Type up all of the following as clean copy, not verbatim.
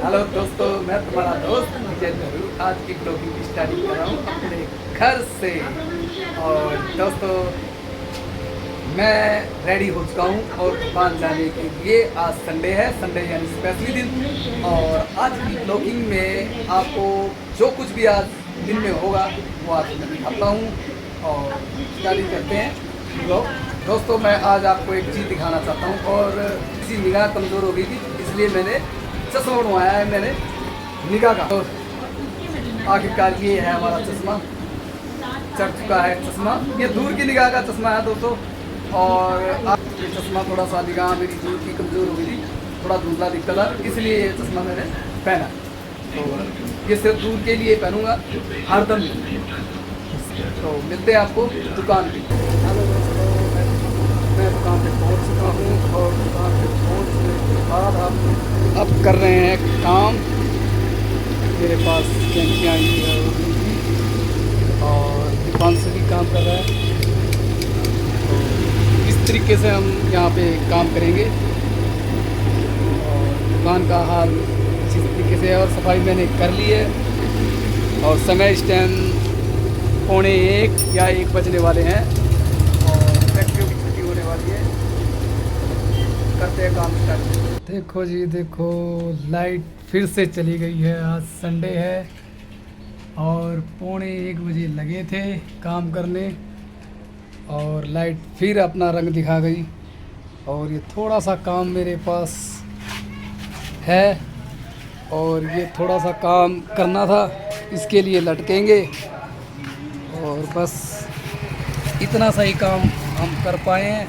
Hello दोस्तों, मैं तुम्हारा दोस्त विजय नेहरू आज की ब्लॉगिंग की स्टार्टिंग कर रहा हूँ अपने घर से। और दोस्तों, मैं रेडी हो चुका हूँ और दुकान जाने के लिए। आज संडे है, संडे यानी स्पेशली दिन। और आज की ब्लॉगिंग में आपको जो कुछ भी आज दिन में होगा वो आज मैं दिखाता हूँ और स्टार्टिंग करते हैं ब्लॉग। दोस्तों, मैं आज आपको एक चीज़ दिखाना चाहता हूँ और किसी निगाह कमज़ोर हो गई थी, इसलिए मैंने चश्मा बनवाया है मैंने निगाह का। तो आखिरकार ये है हमारा चश्मा, चढ़ चुका है चश्मा। ये दूर की निगाह का चश्मा है दोस्तों। और ये चश्मा थोड़ा सा निगाह मेरी दूर की कमज़ोर हो गई थी, थोड़ा धुंधला दिखता था, इसलिए ये चश्मा मैंने पहना। तो ये सिर्फ दूर के लिए पहनूंगा हरदम। तो मिलते हैं आपको दुकान पे। हेलो दोस्तों, मैं दुकान पे पहुंच चुका हूँ और दुकान पे पहुंचने के बाद हम अब कर रहे हैं काम। मेरे पास कैंची आई है और दुकान से भी काम कर रहा है। तो इस तरीके से हम यहाँ पे काम करेंगे और दुकान का हाल इस तरीके से है। और सफाई मैंने कर ली है और समय इस टाइम 1:45 या 1 बजने वाले हैं और फैक्ट्रियों की छुट्टी होने वाली है। करते हैं काम स्टार्ट। देखो जी, देखो लाइट फिर से चली गई है। आज संडे है और 1:45 बजे लगे थे काम करने और लाइट फिर अपना रंग दिखा गई। और ये थोड़ा सा काम मेरे पास है और ये थोड़ा सा काम करना था, इसके लिए लटकेंगे। और बस इतना सा ही काम हम कर पाए हैं।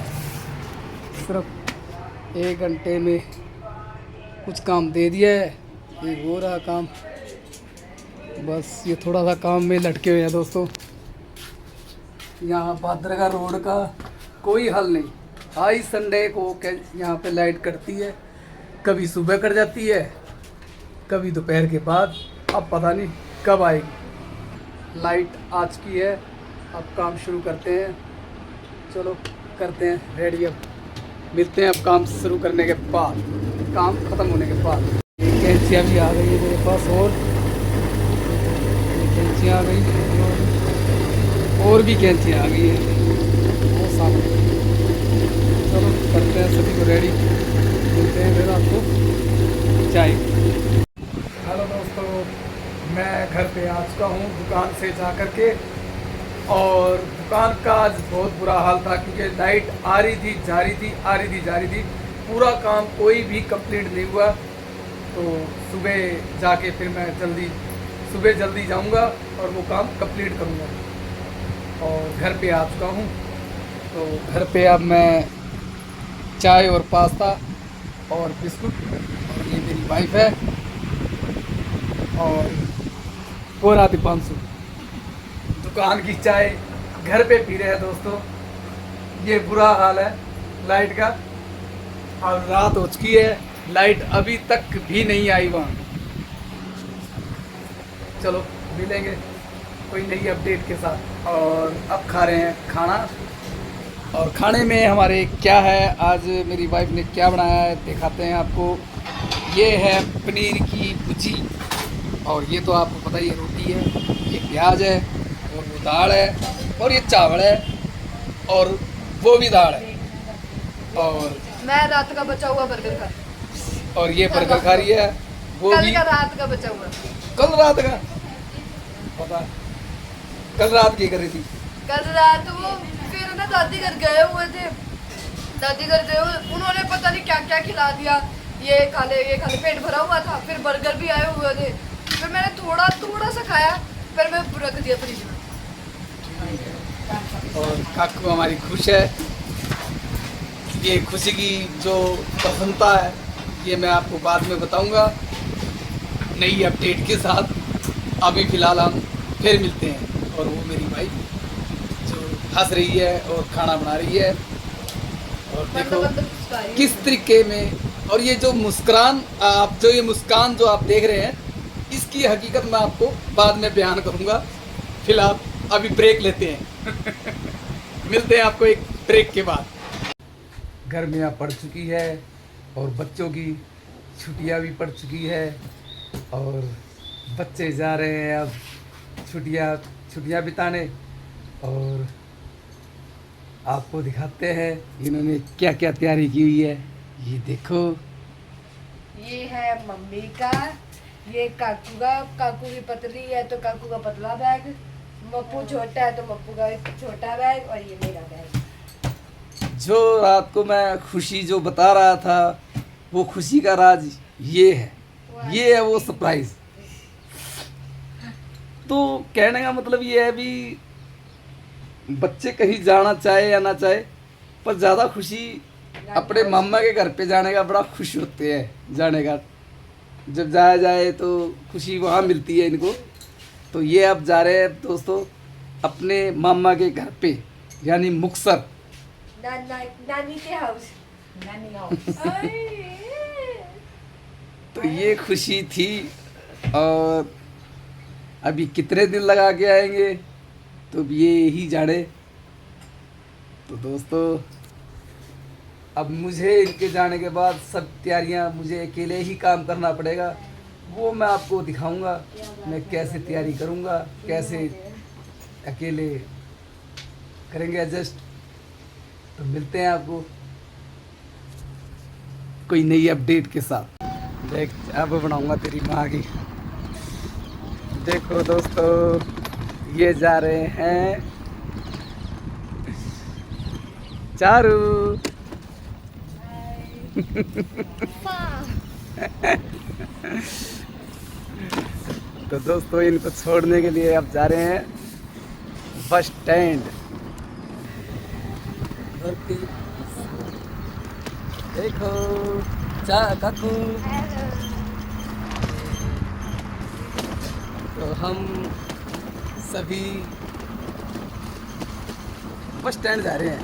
सिर्फ 1 घंटे में कुछ काम दे दिया है, ये हो रहा काम। बस ये थोड़ा सा काम में लटके हुए हैं दोस्तों। यहाँ भादरगा रोड का कोई हल नहीं। आई संडे को यहाँ पे लाइट कटती है, कभी सुबह कट जाती है, कभी दोपहर के बाद। अब पता नहीं कब आएगी। लाइट आज की है, अब काम शुरू करते हैं। चलो करते हैं रेडी। अब मिलते हैं अब काम शुरू करने के बाद, काम ख़त्म होने के बाद। कैंचियाँ भी आ गई है मेरे पास और कैंचियाँ आ गई और भी कैंचियाँ आ गई है वो सामने। चलो करते हैं सभी को रेडी, मिलते हैं फिर आपको चाय। हेलो दोस्तों, मैं घर पे आ चुका हूँ दुकान से जा कर के। और दुकान का आज बहुत बुरा हाल था क्योंकि लाइट आ रही थी जा रही थी, आ रही थी जा रही थी। पूरा काम कोई भी कंप्लीट नहीं हुआ। तो सुबह जाके फिर मैं जल्दी जाऊंगा और वो काम कंप्लीट करूंगा। और घर पे आ चुका हूँ। तो घर पे अब मैं चाय और पास्ता और बिस्कुट, और ये मेरी वाइफ है और पूरा दीपांशु दुकान की चाय घर पे पी रहे हैं दोस्तों। ये बुरा हाल है लाइट का। और रात हो चुकी है, लाइट अभी तक भी नहीं आई वहाँ। चलो मिलेंगे कोई नई अपडेट के साथ। और अब खा रहे हैं खाना। और खाने में हमारे क्या है, आज मेरी वाइफ ने क्या बनाया है दिखाते हैं आपको। ये है पनीर की भुजी और ये तो आपको पता ही है रोटी है, ये प्याज है और वो दाल है और ये चावल है और वो भी दाल है। और मैं रात का बचा हुआ बर्गर खा, और ये बर्गर खा रही है वो कल भी। का रात का बचा हुआ। कल रात का पता, कल रात की कर रही थी। कल रात वो फिर ना दादी घर गए हुए थे, दादी घर गए हुए, उन्होंने पता नहीं क्या क्या खिला दिया। ये खा ले पेट भरा हुआ था। फिर बर्गर भी आए हुए थे, फिर मैंने थोड़ा सा खाया, फिर मैं रख दिया फ्रिज में। और काकू हमारी खुश है। ये खुशी की जो प्रसन्नता है ये मैं आपको बाद में बताऊंगा नई अपडेट के साथ। अभी फ़िलहाल हम फिर मिलते हैं। और वो मेरी भाई जो हंस रही है और खाना बना रही है। और देखो किस तरीके में, और ये जो मुस्कान जो आप देख रहे हैं, इसकी हकीकत मैं आपको बाद में बयान करूंगा। फिलहाल अभी ब्रेक लेते हैं। मिलते हैं आपको एक ब्रेक के बाद। गर्मियाँ पड़ चुकी है और बच्चों की छुट्टियाँ भी पड़ चुकी है और बच्चे जा रहे हैं अब छुट्टियाँ बिताने। और आपको दिखाते हैं इन्होंने क्या क्या तैयारी की हुई है। ये देखो, ये है मम्मी का, ये काकू का। काकू की पतली है तो काकू का पतला बैग, मप्पू छोटा है तो मप्पू का छोटा बैग, और ये मेरा बैग। जो रात को मैं खुशी जो बता रहा था वो खुशी का राज ये है, ये है वो सरप्राइज। तो कहने का मतलब ये है भी, बच्चे कहीं जाना चाहे या ना चाहे, पर ज़्यादा खुशी अपने मामा के घर पे जाने का बड़ा खुश होते हैं जाने का। जब जाया जाए तो खुशी वहाँ मिलती है इनको। तो ये अब जा रहे हैं दोस्तों अपने मामा के घर पे, यानी मुक्तसर। नानी के हाउस। नानी हाउस। तो ये खुशी थी। और अभी कितने दिन लगा के आएंगे तो ये ही जाने। तो दोस्तों अब मुझे इनके जाने के बाद सब तैयारियां मुझे अकेले ही काम करना पड़ेगा। वो मैं आपको दिखाऊंगा मैं कैसे तैयारी करूंगा, कैसे अकेले करेंगे एडजस्ट। तो मिलते हैं आपको कोई नई अपडेट के साथ। देख अब बनाऊंगा तेरी माँ की। देखो दोस्तों ये जा रहे हैं चारू। तो दोस्तों इनको छोड़ने के लिए अब जा रहे हैं बस स्टैंड। देखो काकू, तो हम सभी बस स्टैंड जा रहे हैं।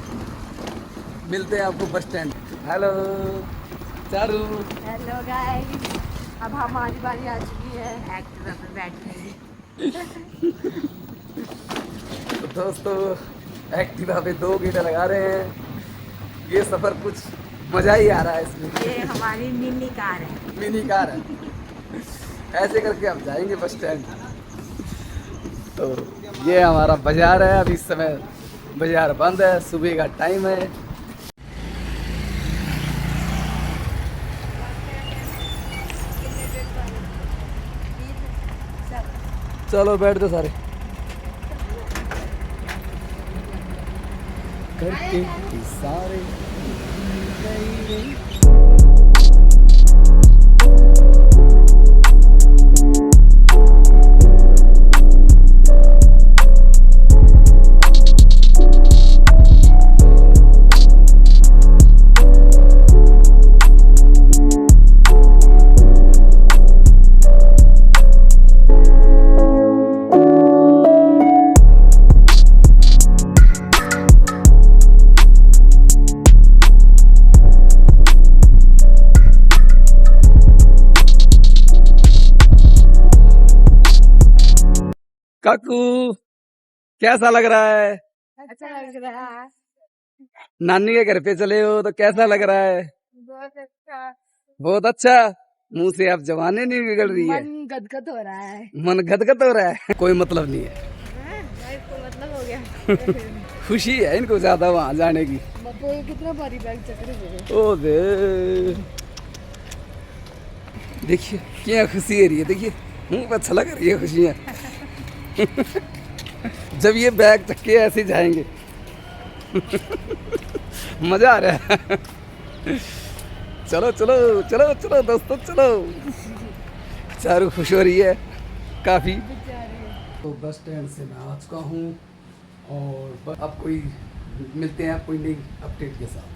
मिलते हैं आपको bus stand. Hello Charu. Hello guys, अब हमारी बारी आ चुकी है एक्टिवा पर बैठने की। तो दोस्तों एक्टिवा पे 2 गेटे लगा रहे हैं। ये सफ़र कुछ मज़ा ही आ रहा है इसमें। ये हमारी मिनी कार है। मिनी कार है। ऐसे करके हम जाएंगे बस स्टैंड। तो ये हमारा बाज़ार है। अभी इस समय बाज़ार बंद है, सुबह का टाइम है। चलो बैठ दो सारे करके सारे। काकू कैसा लग रहा है? अच्छा लग रहा है। नानी के घर पे चले हो तो कैसा लग रहा है? बहुत अच्छा। बहुत अच्छा। मुंह से अब जवानी नहीं बिगड़ रही है। मन गदगद हो रहा है। मन गदगद हो रहा है। कोई मतलब नहीं है। इसको मतलब हो गया। खुशी है इनको ज्यादा वहाँ जाने की। कितना भारी बैग चक रहे। ओ दे देखिए क्या खुशी है रही है। देखिए मुंह पर अच्छा लग रही है खुशियाँ। जब ये बैग चक्के ऐसे जाएंगे। मजा आ रहा है। चलो चलो चलो चलो दोस्तों चलो। चारू खुश हो रही है काफी। तो बस स्टैंड से मैं आ चुका हूँ और अब कोई मिलते हैं कोई नई अपडेट के साथ।